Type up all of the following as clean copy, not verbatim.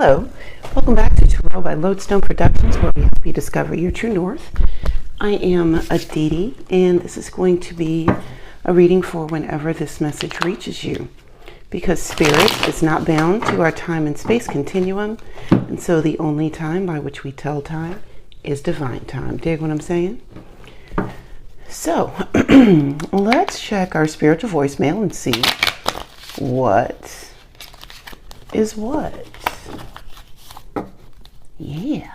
Hello, welcome back to Tarot by Lodestone Productions, where we help you discover your true north. I am Aditi, and this is going to be a reading for whenever this message reaches you, because Spirit is not bound to our time and space continuum, and so the only time by which we tell time is divine time. Dig what I'm saying? So, let's check our spiritual voicemail and see what is what. Yeah.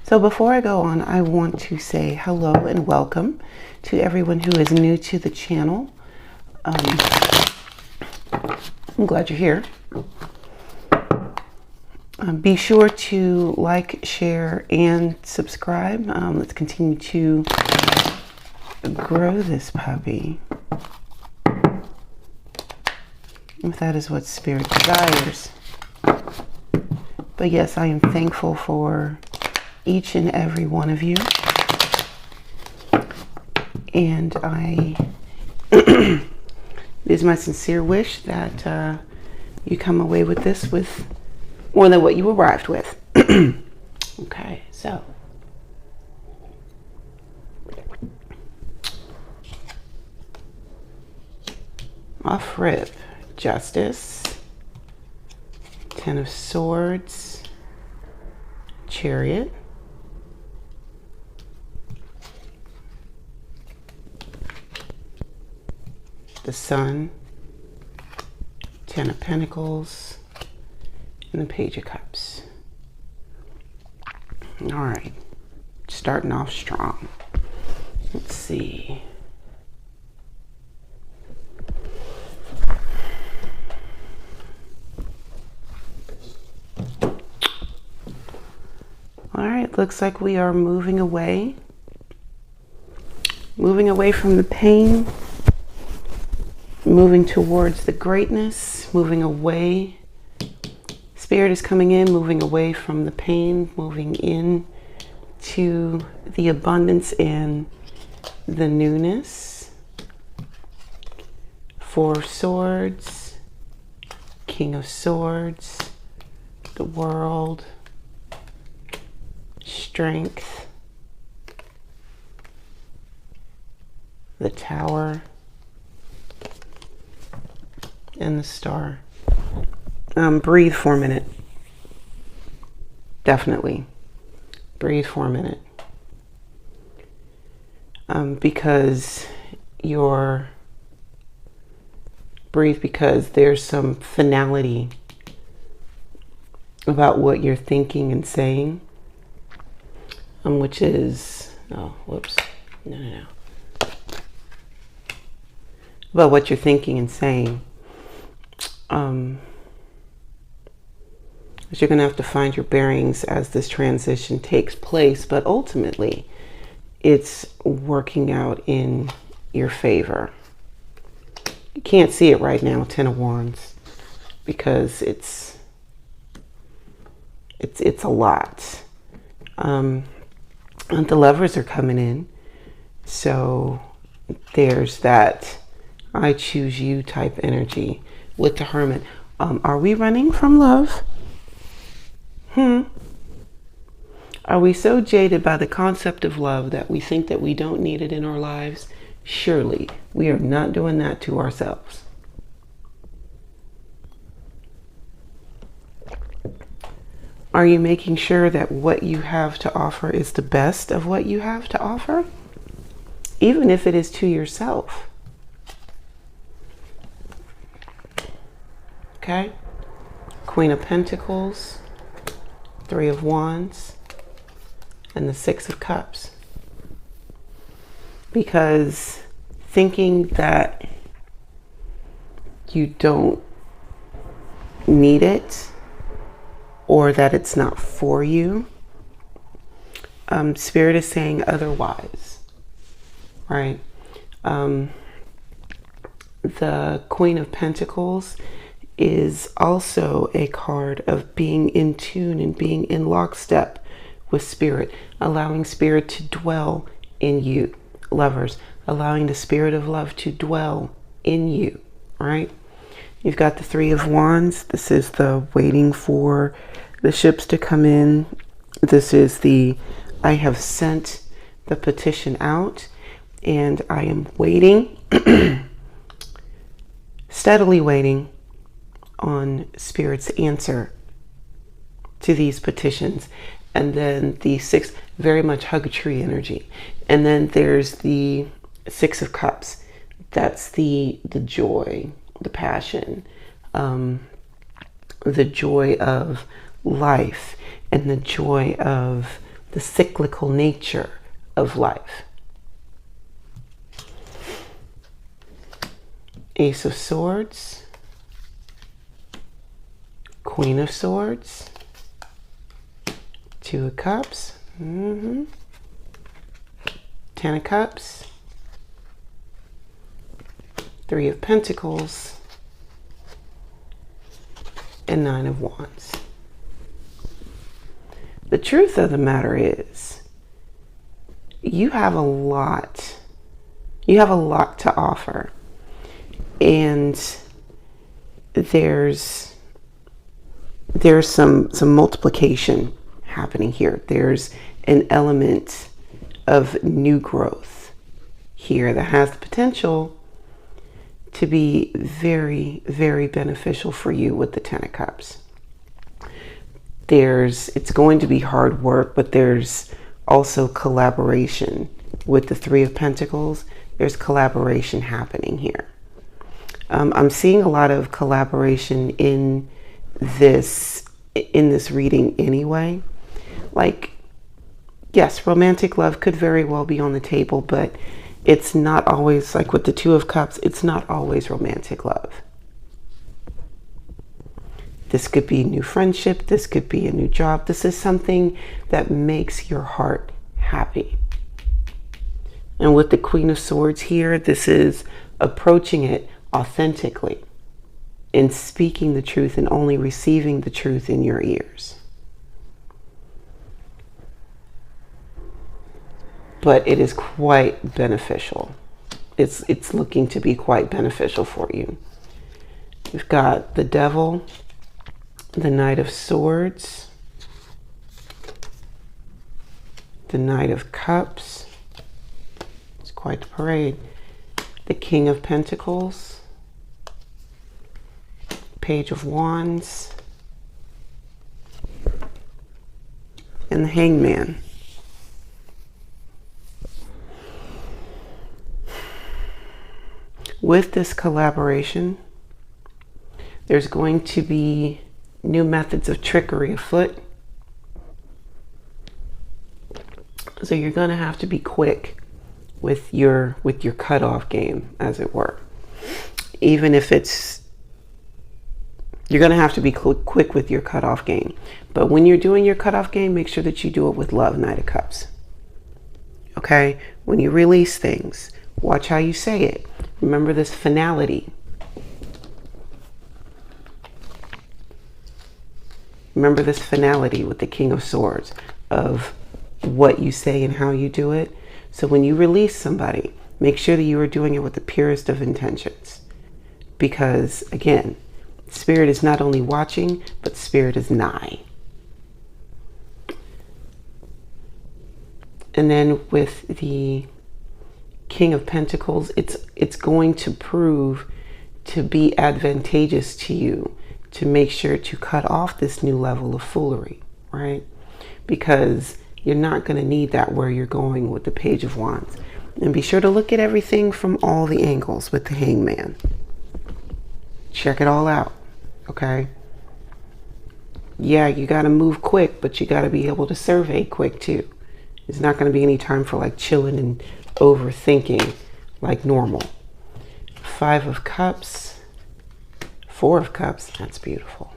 So before I go on, I want to say hello and welcome to everyone who is new to the channel. I'm glad you're here. Be sure to like, share, and subscribe. Let's continue to grow this puppy, if that is what Spirit desires. But yes, I am thankful for each and every one of you, and it is my sincere wish that you come away with this with more than what you arrived with. Okay, so off rip. Justice, Ten of Swords, Chariot, the Sun, Ten of Pentacles, and the Page of Cups. All right, starting off strong. Let's see. All right, looks like we are moving away from the pain, moving towards the greatness, moving away. Spirit is coming in, moving away from the pain, moving in to the abundance and the newness. Four of Swords, King of Swords, the World, Strength, the Tower, and the Star. Breathe for a minute. Definitely. Breathe for a minute. Breathe because there's some finality about what you're thinking and saying. Which is, about what you're thinking and saying. You're going to have to find your bearings as this transition takes place, but ultimately it's working out in your favor. You can't see it right now, Ten of Wands, because it's a lot. And the Lovers are coming in, so there's that I choose you type energy with the Hermit. Are we running from love? Are we so jaded by the concept of love that we think that we don't need it in our lives? Surely we are not doing that to ourselves. Are you making sure that what you have to offer is the best of what you have to offer? Even if it is to yourself. Okay? Queen of Pentacles, Three of Wands, and the Six of Cups. Because thinking that you don't need it, or that it's not for you, Spirit is saying otherwise, right? The Queen of Pentacles is also a card of being in tune and being in lockstep with Spirit, allowing Spirit to dwell in you, lovers, allowing the Spirit of love to dwell in you, right? You've got the Three of Wands. This is the waiting for the ships to come in. This is the I have sent the petition out and I am waiting, steadily waiting on Spirit's answer to these petitions. And then the Six, very much hug a tree energy. And then there's the Six of Cups. That's the joy, the passion, the joy of life, and the joy of the cyclical nature of life. Ace of Swords, Queen of Swords, Two of Cups, Ten of Cups, Three of Pentacles, and Nine of Wands. The truth of the matter is, you have a lot to offer. And there's some multiplication happening here. There's an element of new growth here that has the potential to be very, very beneficial for you with the Ten of Cups. It's going to be hard work, but there's also collaboration with the Three of Pentacles. There's collaboration happening here. I'm seeing a lot of collaboration in this reading anyway. Like, yes, romantic love could very well be on the table, but it's not always, like with the Two of Cups, it's not always romantic love. This could be new friendship. This could be a new job. This is something that makes your heart happy. And with the Queen of Swords here, this is approaching it authentically and speaking the truth and only receiving the truth in your ears. But it is quite beneficial. It's looking to be quite beneficial for you. You've got the Devil, the Knight of Swords, the Knight of Cups. It's quite the parade. The King of Pentacles, Page of Wands, and the Hangman. With this collaboration, there's going to be new methods of trickery afoot. So you're going to have to be quick with your cutoff game, as it were. Even if you're going to have to be quick with your cutoff game. But when you're doing your cutoff game, make sure that you do it with love, Knight of Cups. Okay? When you release things, watch how you say it. Remember this finality. Remember this finality with the King of Swords of what you say and how you do it. So when you release somebody, make sure that you are doing it with the purest of intentions. Because, again, Spirit is not only watching, but Spirit is nigh. And then with the King of Pentacles, it's going to prove to be advantageous to you to make sure to cut off this new level of foolery, right? Because you're not going to need that where you're going with the Page of Wands. And be sure to look at everything from all the angles with the Hangman. Check it all out, okay? Yeah, you got to move quick, but you got to be able to survey quick too. There's not going to be any time for like chilling and overthinking like normal. Five of Cups, Four of Cups, that's beautiful.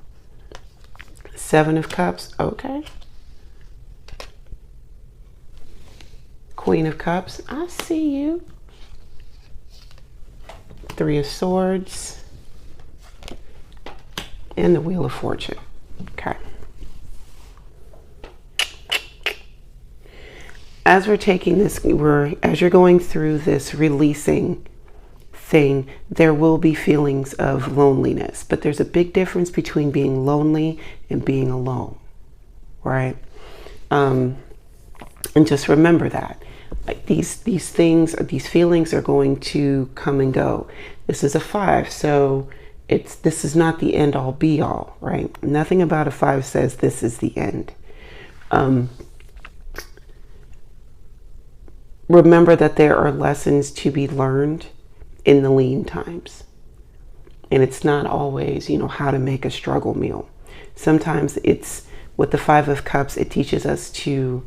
Seven of Cups, okay. Queen of Cups, I see you. Three of Swords, and the Wheel of Fortune, okay. As we're taking this, as you're going through this releasing thing, there will be feelings of loneliness, but there's a big difference between being lonely and being alone, right? And just remember that these things, or these feelings, are going to come and go. This is a 5, so this is not the end all be all, right? Nothing about a 5 says this is the end. Remember that there are lessons to be learned in the lean times. And it's not always, how to make a struggle meal. Sometimes it's, with the 5 of Cups, it teaches us to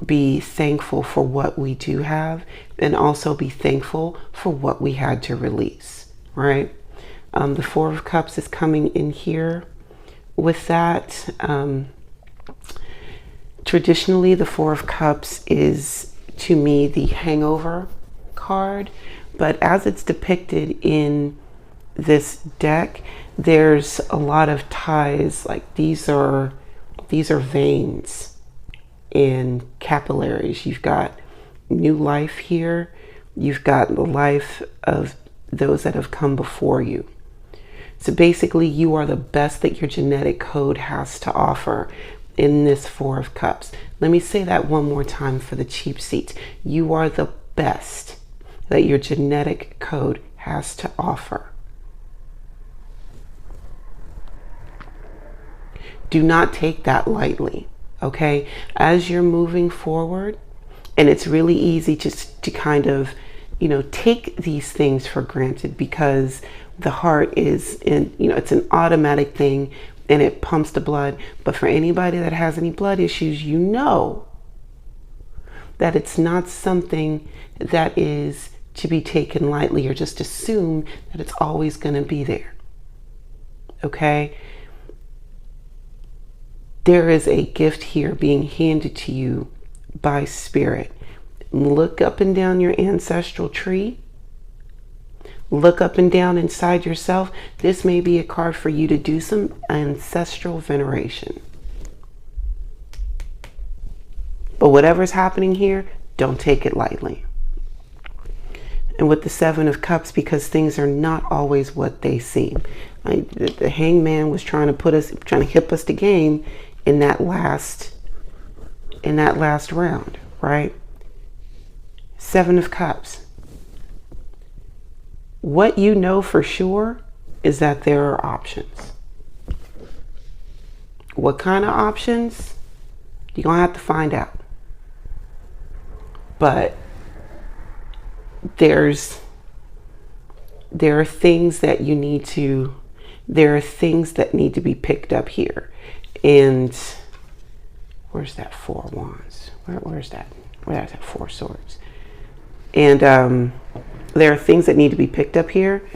be thankful for what we do have, and also be thankful for what we had to release, right? The 4 of Cups is coming in here with that. Traditionally, the 4 of Cups is, to me, the hangover card, but as it's depicted in this deck, there's a lot of ties. Like these are veins and capillaries. You've got new life here. You've got the life of those that have come before you. So basically, you are the best that your genetic code has to offer in this 4 of Cups. Let me say that one more time for the cheap seats. You are the best that your genetic code has to offer. Do not take that lightly, okay? As you're moving forward, and it's really easy just to kind of, take these things for granted, because the heart is it's an automatic thing and it pumps the blood. But for anybody that has any blood issues, that it's not something that is to be taken lightly, or just assume that it's always going to be there. Okay? There is a gift here being handed to you by Spirit. Look up and down your ancestral tree. Look up and down inside yourself. This may be a card for you to do some ancestral veneration. But whatever's happening here, don't take it lightly. And with the 7 of Cups, because things are not always what they seem. The Hangman was trying to hip us to game in that last round, right? 7 of Cups. What you know for sure is that there are options. What kind of options? You're going to have to find out. But there are things that need to be picked up here. And where's that 4 wands? Where's that? Where's that 4 swords? And there are things that need to be picked up here.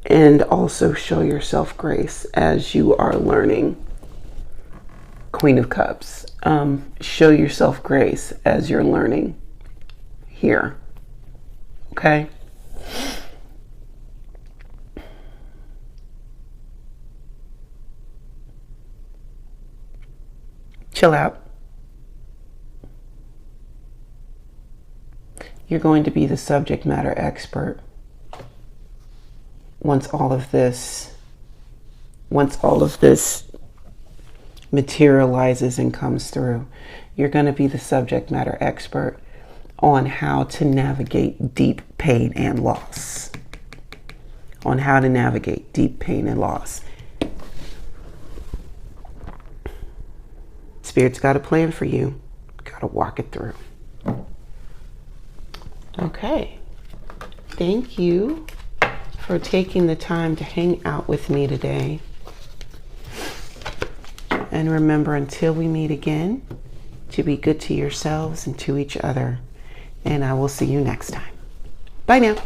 And also show yourself grace as you are learning. Queen of Cups. Show yourself grace as you're learning here. Okay? Chill out. You're going to be the subject matter expert once all of this materializes and comes through. You're going to be the subject matter expert on how to navigate deep pain and loss. On how to navigate deep pain and loss. Spirit's got a plan for you. Got to walk it through. Okay. Thank you for taking the time to hang out with me today. And remember, until we meet again, to be good to yourselves and to each other. And I will see you next time. Bye now.